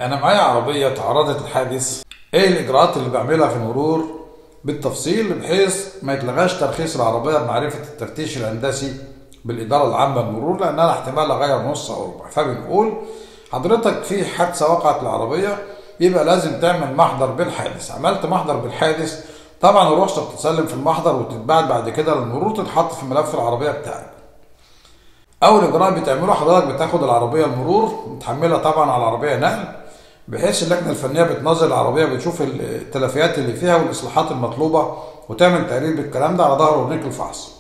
انا معايا عربيه تعرضت لحادث. ايه الاجراءات اللي بعملها في المرور بالتفصيل بحيث ما يتلغاش ترخيص العربيه بمعرفه التفتيش الهندسي بالاداره العامه للمرور، لان انا احتمال اغير نص او ربع. فبنقول حضرتك في حادثه وقعت العربيه يبقى لازم تعمل محضر بالحادث. عملت محضر بالحادث، طبعا الرخصه بتتسلم في المحضر وتتبعت بعد كده للمرور، تتحط في ملف العربيه بتاعك. اول اجراء بتعمله حضرتك بتاخد العربيه المرور بتحملها طبعا على العربيه نقل، بحيث اللجنه الفنيه بتنظر العربيه بتشوف التلفيات اللي فيها والاصلاحات المطلوبه وتعمل تقرير بالكلام ده على ظهر ورنيك الفحص.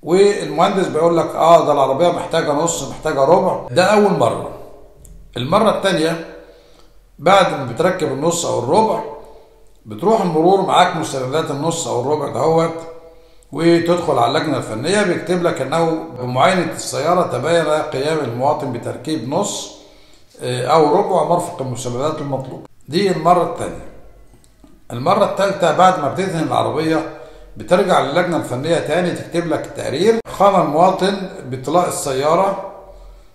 والمهندس بيقول لك ده العربيه محتاجه نص محتاجه ربع. ده اول مره. المره الثانيه بعد ما بتركب النص او الربع بتروح المرور معاك مستندات النص او الربع دهوت، وتدخل على اللجنه الفنيه بيكتب لك انه بمعاينه السياره تبين قيام المواطن بتركيب نص او ربع مرفق المستندات المطلوبه. دي المره الثانيه. المره الثالثه بعد ما بتدهن العربيه بترجع للجنه الفنيه تاني تكتب لك التقرير، قام المواطن باطلاق السياره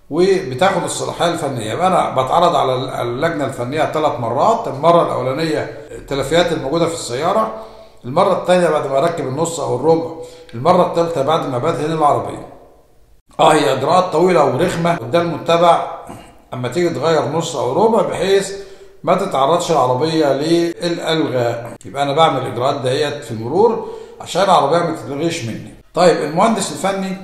وبتاخد الصلاحيه الفنيه. يبقى انا بتعرض على اللجنه الفنيه 3 مرات. المره الاولانيه التلفيات الموجوده في السياره، المره الثانيه بعد ما اركب النص او الربع، المره الثالثه بعد ما بدهن العربيه. هي اجراءات طويله ورخمه وده المتبع اما تيجي تغير نص او ربع بحيث ما تتعرضش العربيه للالغاء. يبقى انا بعمل الاجراءات ديت في المرور عشان العربيه ما تتلغيش مني. طيب المهندس الفني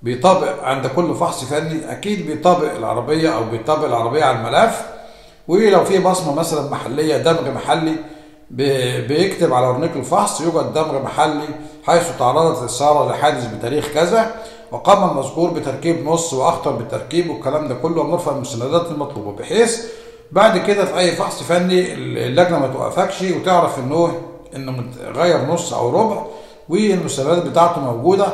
بيطابق عند كل فحص فني، اكيد بيطابق العربيه او بيطابق العربيه على الملف، ولو في بصمه مثلا محليه دمغ محلي بيكتب على ورنيك الفحص يوجد دمغ محلي حيث تعرضت السياره لحادث بتاريخ كذا، وقام المذكور بتركيب نص واخطر بالتركيب والكلام ده كله ومرفق المستندات المطلوبه، بحيث بعد كده في اي فحص فني اللجنه ما توقفكش وتعرف انه غير نص او ربع والمستندات بتاعته موجوده،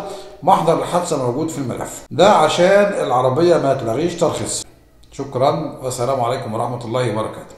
محضر الحادثه موجود في الملف ده عشان العربيه ما تلغيش ترخيص. شكرا والسلام عليكم ورحمه الله وبركاته.